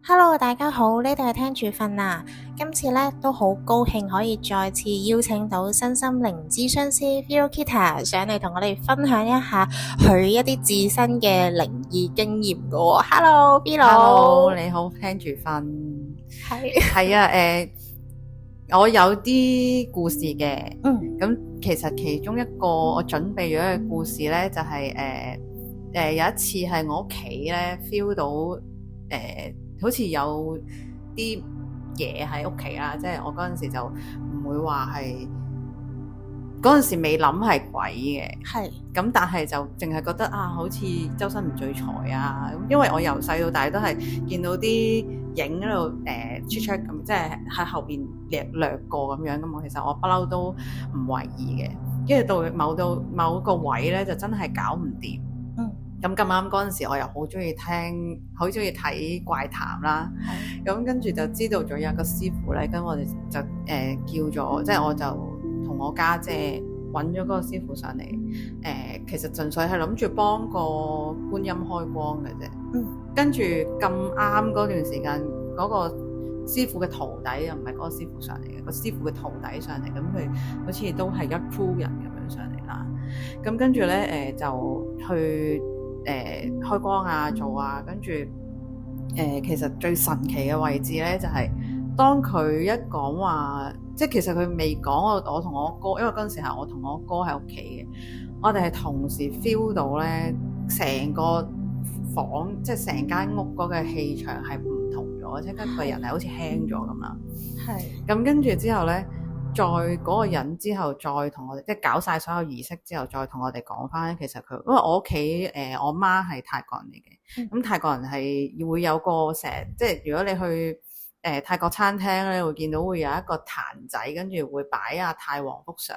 Hello，大家好，呢度係聽住瞓啊。今次咧都好高興可以再次邀請到身心靈諮詢師 Philokita 上嚟同我哋分享一下佢一啲自身嘅靈異經驗噶喎。Hello，Philo。你好，聽住瞓。係。係啊，我有啲故事嘅。咁其實其中一個我準備咗嘅故事咧，就係有一次係我屋企咧 feel 到好似有啲嘢喺屋企啦，即係我嗰陣時就唔會話係嗰陣時未諗係鬼嘅。係。咁但係就淨係覺得好似周身唔聚財啊，因為我由細到大都係見到啲影喺度出咁，即係喺後邊掠過咁樣咁。其實我不嬲都唔懷疑嘅，跟住到某個位咧就真係搞唔掂。咁啱嗰陣時我又好中意睇怪談啦。咁跟住就知道咗有一個師傅咧，跟我哋就叫咗，即係我就同我家姐揾咗嗰個師傅上嚟。其實純粹係諗住幫個觀音開光嘅啫。跟住咁啱嗰段時間，嗰個師傅嘅徒弟又唔係嗰個師傅上嚟嘅，個師傅嘅徒弟上嚟，咁佢好似都係一鋪人咁樣上嚟啦。咁跟住咧就去開光啊做啊，跟住其實最神奇嘅位置咧就係當佢一講話，即係其實佢未講我同我哥，因為嗰陣時係我同我哥喺屋企嘅，我哋係同時 feel 到咧成個房，即係成間屋嗰個氣場係唔同咗，即係個人係好似輕咗咁啦。係。咁跟住之後咧，再嗰個人之後再同我哋，即係搞晒所有儀式之後，再同我哋講翻，其實佢因為我屋企我媽係泰國人嚟嘅，咁泰國人係會有個成日，即係如果你去泰國餐廳咧，會見到會有一個壇仔，跟住會擺太皇幅相，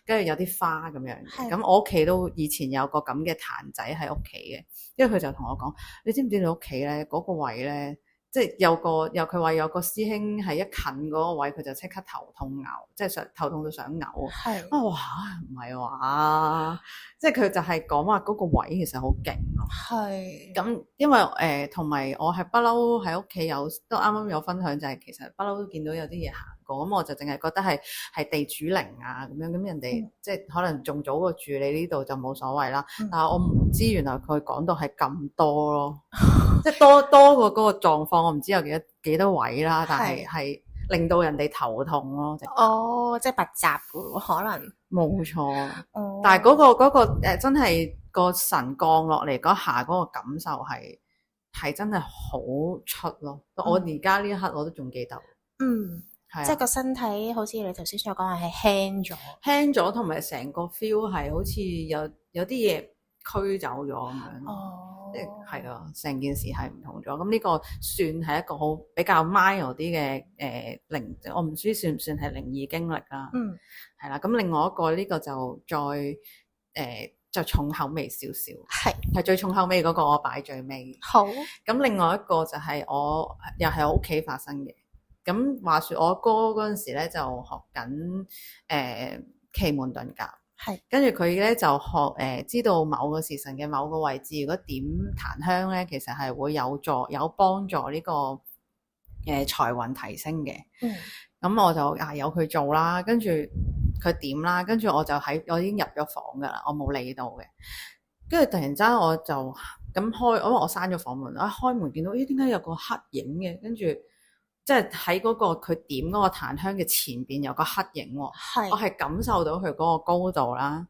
跟住有啲花咁樣。咁我屋企都以前有個咁嘅壇仔喺屋企嘅，因為佢就同我講，你知唔知你屋企咧嗰個位咧？即係佢話有個師兄係一近嗰個位，佢就即刻頭痛嘔，即係頭痛到想嘔。係。哇，唔係話，即係佢就係講話嗰個位其實好勁咯。係。咁因為同埋我係不嬲喺屋企都啱啱有分享，就係其實不嬲都見到有啲嘢行過，咁我就淨係覺得係地主靈啊咁樣，咁人哋即係可能仲早過住你呢度就冇所謂啦。但係我唔知原來佢講到係咁多咯。即係多過嗰個狀況，我唔知有幾多位啦，但係令到人哋頭痛咯。即係拔雜嘅可能。冇錯。但係嗰個真係個神降落嚟嗰下嗰個感受係真係好出咯。我而家呢一刻我都仲記得。係。即係個身體好似你頭先所講係輕咗，同埋成個 feel 係好似有啲嘢驅走咗咁樣。係啊，成件事係唔同咗。咁呢個算係一個好比較 mild 啲嘅靈，我唔知算唔算係靈異經歷啦。係啦。咁另外一個呢個就再重口味少少，係最重口味嗰個我擺最尾。好。咁另外一個就係又係我屋企發生嘅。咁話說我哥嗰陣時咧就學緊奇門遁甲。跟住佢咧就學知道某個時辰嘅某個位置，如果點檀香咧，其實係會有幫助呢個財運提升嘅。咁我就由佢做啦，跟住佢點啦，跟住我已經入咗房噶啦，我冇理到嘅。跟住突然之間我就咁開，因為我閂咗房門，一開門見到點解有個黑影嘅，跟住即係喺嗰個佢點嗰個檀香嘅前邊有個黑影喎。我係感受到佢嗰個高度啦。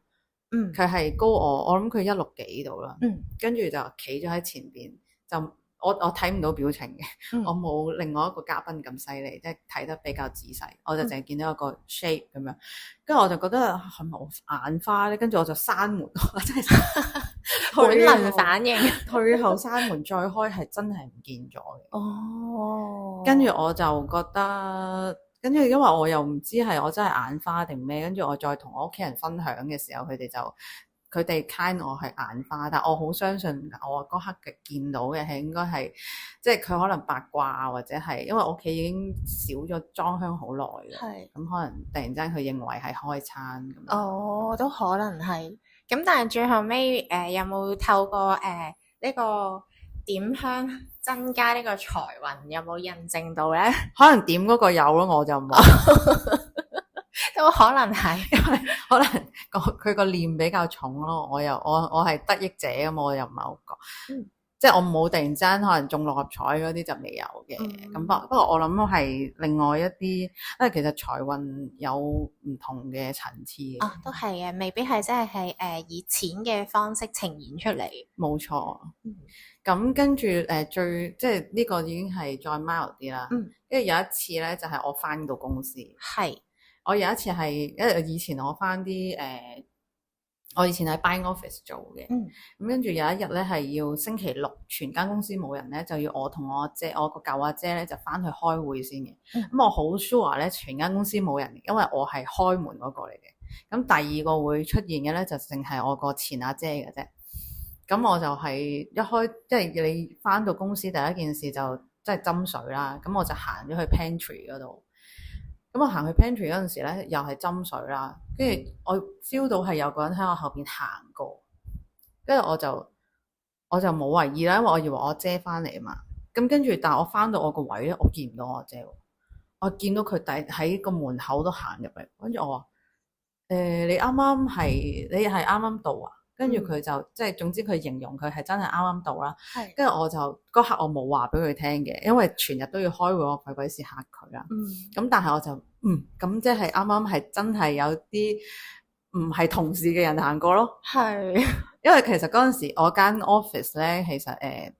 佢係高我諗佢160幾度啦。跟住就企咗喺前邊，就我睇唔到表情嘅。我冇另外一個嘉賓咁犀利，即係睇得比較仔細。我就淨係見到一個 shape 咁樣，跟住我就覺得係咪我眼花咧？跟住我就閂門，真係本能反應。退後閂門再開，係真係唔見咗嘅。跟住我就覺得，因為我又唔知係我真係眼花定咩，跟住我再同我屋企人分享嘅時候，佢哋 kind 我係眼花，但我好相信我嗰刻嘅見到嘅係應該係，即係佢可能八卦或者係，因為我屋企已經少咗裝香好耐嘅，咁可能突然間佢認為係開餐咁。都可能係。咁但係最後尾有冇透過呢個點香增加呢個財運，有冇印證到咧？可能點嗰個有咯，我就冇，都可能係，因為可能佢個念比較重咯。我係得益者咁，我又唔係好覺。即係我冇突然之間可能中六合彩嗰啲就未有嘅。咁不過我諗係另外一啲，因為其實財運有唔同嘅層次嘅。都係嘅，未必係真係以錢嘅方式呈現出嚟。冇錯。咁跟住最即係呢個已經係再 mild 啲啦。跟住有一次咧，就係我返到公司。係。我有一次係因為以前我返啲我以前喺 buying office 做嘅。咁跟住有一日咧係要星期六全間公司冇人咧，就要我同我姐，我個舊阿姐咧就返去開會先嘅。咁我好 sure 咧全間公司冇人，因為我係開門嗰個嚟嘅。咁第二個會出現嘅咧就淨係我個前阿姐嘅啫。咁我就係一開即係你返到公司第一件事就即係斟水啦。咁我就行咗去 pantry 嗰度。咁我行去 pantry 嗰陣時咧，又係斟水啦。跟住我 feel 到係有個人喺我後邊行過，跟住我就冇為意啦，因為我以為我姐翻嚟啊嘛。咁跟住，但係我翻到我個位咧，我見唔到我姐喎。我見到佢喺個門口都行入嚟，跟住我話：你啱啱到啊？跟住佢就即係總之佢形容佢係真係啱啱到啦。跟住我就嗰刻我冇話俾佢聽嘅，因為全日都要開會，我鬼事嚇佢啦。咁但係我就咁即係啱啱係真係有啲唔係同事嘅人行過咯。係，因為其實嗰陣時我間 office 咧，其實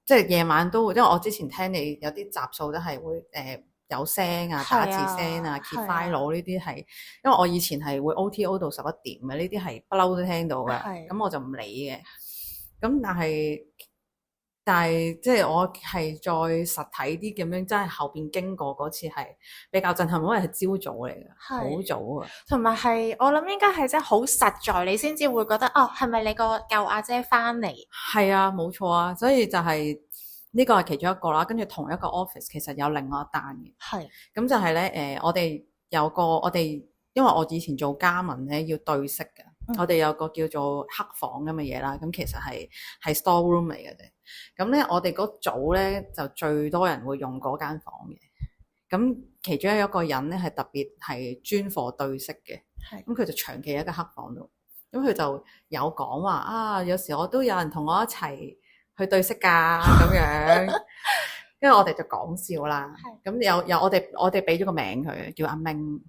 即係夜晚都會，因為我之前聽你有啲集數都係會有聲啊、打字聲啊、揭 file 呢啲係，因為我以前係會 OTO 到11點嘅，呢啲係不嬲都聽到嘅，咁我就唔理嘅。咁但係即係我係再實體啲咁樣，真係後邊經過嗰次係比較震撼，因為係朝早嚟嘅，好早啊。同埋係我諗應該係真係好實在，你先至會覺得係咪你個舊阿姐翻嚟？係啊，冇錯啊，所以就係。呢個係其中一個啦，跟住同一個 office 其實有另外一單嘅。咁就係咧我哋因為我以前做加盟咧要對色嘅，我哋有個叫做黑房咁嘅嘢啦，咁其實係 store room 嚟嘅啫。咁咧我哋嗰組咧就最多人會用嗰間房嘅。咁其中一個人咧係特別係專課對色嘅，咁佢就長期喺個黑房度。咁佢就有講話有時我都有人同我一齊去對色㗎咁樣，因為我哋就講笑啦。咁有我哋俾咗個名佢叫阿明，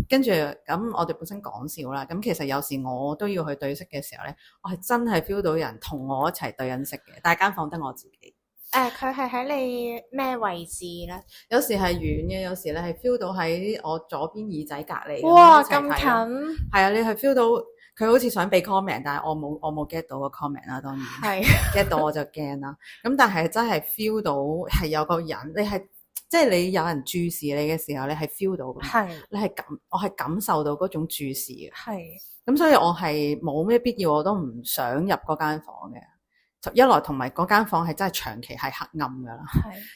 跟住咁我哋本身講笑啦。咁其實有時我都要去對色嘅時候咧，我係真係 feel 到人同我一齊對緊色嘅，但係間房得我自己。佢係喺你咩位置咧？有時係遠嘅，有時你係 feel 到喺我左邊耳仔隔離。哇，咁近！係啊，你係 feel 到。佢好似想俾 comment，但係我冇 get 到個 comment 啦，當然 get 到我就驚啦。咁但係真係 feel 到係有個人，你係即係你有人注視你嘅時候，你係 feel 到嘅。我係感受到嗰種注視嘅。咁所以我係冇咩必要，我都唔想入嗰間房嘅。一來同埋嗰間房係真係長期係黑暗㗎啦，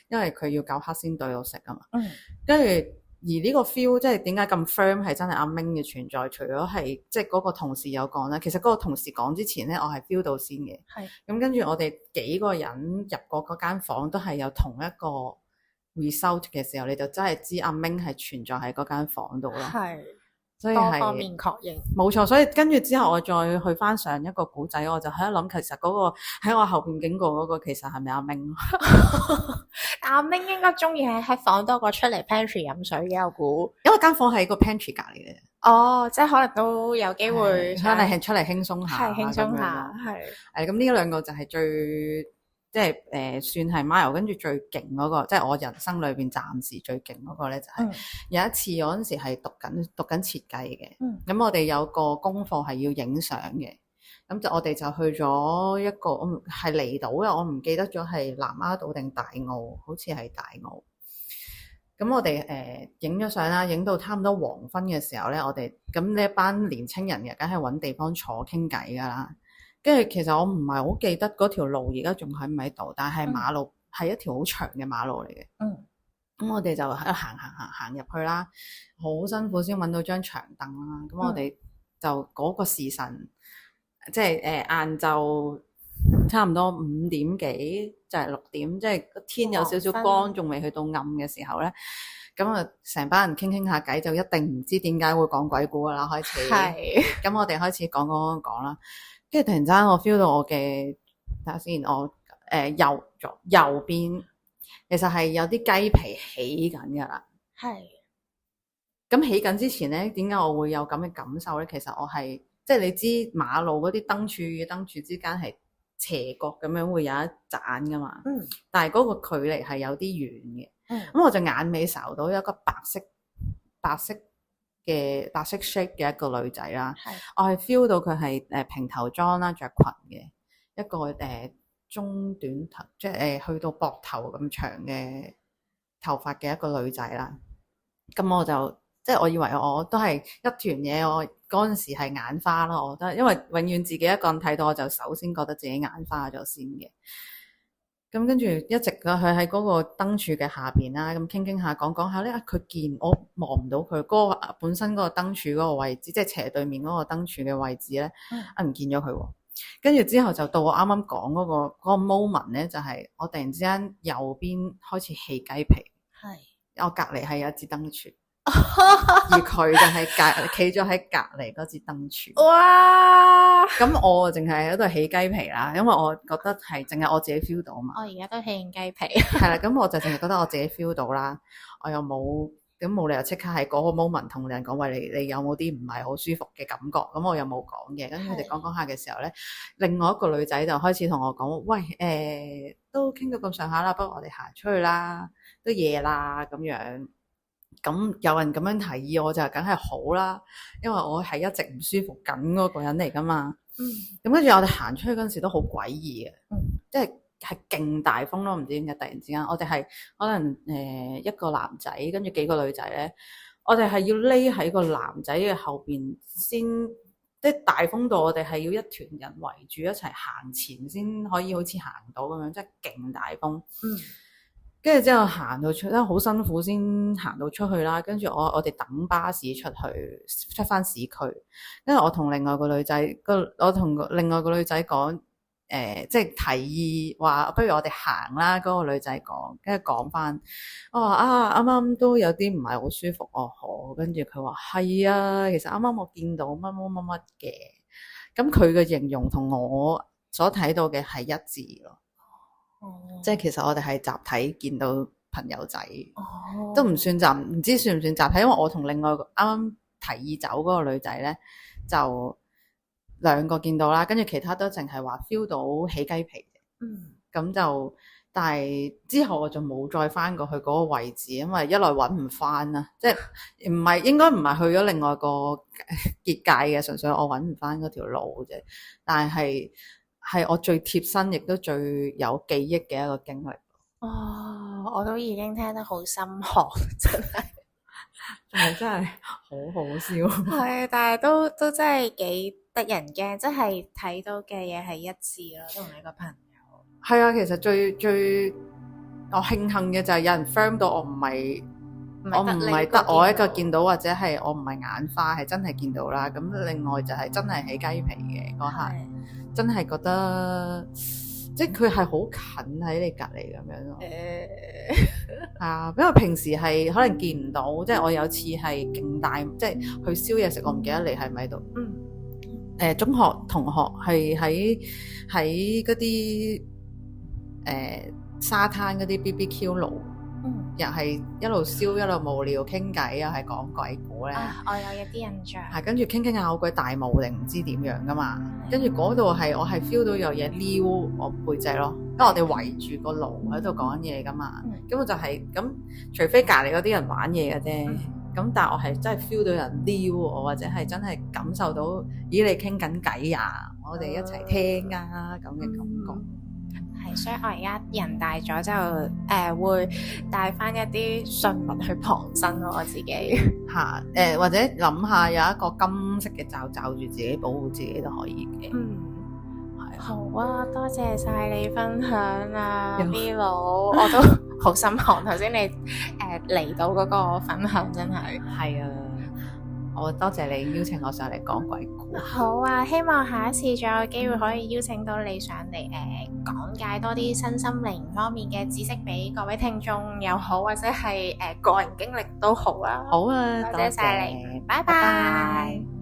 因為佢要夠黑先對到色啊嘛。跟住。而呢個 feel 即係點解咁 firm 係真係阿明嘅存在？除咗係即係嗰個同事有講啦，其實嗰個同事講之前咧，我係 feel 到先嘅。咁跟住我哋幾個人入過嗰間房都係有同一個 result 嘅時候，你就真係知阿明係存在喺嗰間房度咯。所以係多方面確認，冇錯。所以跟住之後，我再去翻上一個古仔，我就喺度諗，其實嗰個喺我後邊經過嗰個，其實係咪阿明？阿明應該中意喺黑房多過出嚟 pantry 飲水嘅，我估。因為間房係個 pantry 隔離嘅。即係可能都有機會出嚟輕鬆下，輕鬆下，咁呢兩個就係最。即係算係 Mile 跟住最勁嗰個，即係我人生裏邊暫時最勁嗰個咧，就係有一次我嗰陣時係讀緊設計嘅，咁我哋有個功課係要影相嘅，咁我哋就去咗一個係離島嘅，我唔記得咗係南丫島定大澳，好似係大澳。咁我哋影咗相啦，影到差唔多黃昏嘅時候咧，我哋咁呢一班年青人嘅，梗係揾地方坐傾偈噶啦。跟住其實我唔係好記得嗰條路而家仲喺唔喺度，但係馬路係一條好長嘅馬路嚟嘅。咁我哋就喺度行入去啦，好辛苦先揾到張長凳啦。咁我哋就嗰個時辰，即係晏晝差唔多5點幾就係6點，即係個天有少少光，仲未去到暗嘅時候咧，咁啊成班人傾下偈，就一定唔知點解會講鬼故噶啦，開始。係。咁我哋開始講啦，跟住突然間我 feel 到我嘅，睇下先，我右邊其實係有啲雞皮起緊噶啦。係。咁起緊之前咧，點解我會有咁嘅感受咧？其實我係即係你知馬路嗰啲燈柱與燈柱之間係斜角咁樣會有一盞噶嘛，但係嗰個距離係有啲遠嘅，咁我就眼尾睄到一個白色 shape 嘅一個女仔啦，我係 feel 到佢係平頭裝啦，着裙嘅一個中短頭，即係去到膊頭咁長嘅頭髮嘅一個女仔啦，咁我就即係我以為我都係一團嘢，我嗰陣時係眼花咯，我覺得，因為永遠自己一個人睇到，我就首先覺得自己眼花咗先嘅。咁跟住一直佢喺嗰個燈柱嘅下邊啦，咁傾下講下咧，佢見我望唔到佢嗰個本身嗰個燈柱嗰個位置，即係斜對面嗰個燈柱嘅位置咧，唔見咗佢喎。跟住之後就到我啱啱講嗰個 moment 咧，就係我突然之間右邊開始起雞皮，我隔離係有一支燈柱。而佢就係企咗喺隔籬嗰支燈柱。哇！咁我淨係喺度起雞皮啦，因為我覺得係淨係我自己 feel 到嘛。我而家都起緊雞皮。係啦，咁我就淨係覺得我自己 feel 到啦，我又冇理由即刻喺嗰個 moment 同人講，喂，你有冇啲唔係好舒服嘅感覺？咁我又冇講嘅。跟住佢哋講下嘅時候咧，另外一個女仔就開始同我講，喂，都傾到咁上下啦，不如我哋行出去啦，都夜啦咁樣。咁有人咁樣提議，我就梗係好啦，因為我係一直唔舒服緊嗰個人嚟噶嘛。咁跟住我哋行出去嗰陣時都好詭異嘅，即係勁大風咯，唔知點解突然之間，我哋係可能一個男仔跟住幾個女仔咧，我哋係要匿喺個男仔嘅後邊先，即係大風度，我哋係要一團人圍住一齊行前先可以好似行到咁樣，即係勁大風。跟住之後行到出，好辛苦先行到出去啦。跟住我哋等巴士出翻市區。跟住我同另外個女仔講，即係提議話，不如我哋行啦。嗰個女仔講，跟住講翻，我話啱啱都有啲唔係好舒服哦。跟住佢話係啊，其實啱啱我見到乜乜乜乜嘅。咁佢嘅形容同我所睇到嘅係一致咯。即係其實我哋係集體見到朋友仔，都唔算唔知算唔算集體，因為我同另外啱啱提議走嗰個女仔咧，就2個見到啦，跟住其他都淨係話 feel 到起雞皮嘅。咁就但係之後我就冇再翻過去嗰個位置，因為一來揾唔翻啦，即係應該唔係去咗另外個結界嘅，純粹我揾唔翻嗰條路啫。但係我最貼身，亦都最有記憶嘅一個經歷。我都已經聽得好心寒，真係，真係好好笑。係，但係都真係幾得人驚，即係睇到嘅嘢係一致咯，同你個朋友。係啊，其實最我慶幸嘅就係有人 firm 到我唔係得我一個見到，或者係我唔係眼花，係真係見到啦。咁另外就係真係起雞皮嘅嗰下。真係覺得，即係佢係好近喺你隔離咁樣咯。因為平時係可能見唔到，即係我有次係勁大，即係去燒嘢食，我唔記得你係咪喺度。中學同學係喺嗰啲沙灘嗰啲 BBQ 爐。又係一路燒一路無聊傾偈，又係講鬼故咧。我有一啲印象。係跟住傾下好鬼大霧定唔知點樣噶嘛？跟住嗰度係我係 feel 到有嘢撩我背脊咯。因為我哋圍住個爐喺度講嘢噶嘛。咁我就係咁，除非隔離嗰啲人玩嘢嘅啫。咁但係我係真係 feel 到人撩我，或者係真係感受到，咦你傾緊偈啊？我哋一齊聽啊咁嘅感覺。所以我而家人大咗就會帶翻一啲信物去傍身咯，我自己嚇或者諗下有一個金色嘅罩住自己，保護自己都可以嘅。係好啊，多謝晒你分享啊 V 佬，我都好心寒。頭先你嚟到嗰個分享真係啊。我多謝你邀請我上嚟講鬼故。好啊，希望下一次再有機會可以邀請到你上嚟講解多啲身心靈方面嘅知識俾各位聽眾又好，或者係個人經歷都好啊。好啊，多謝晒你，拜拜。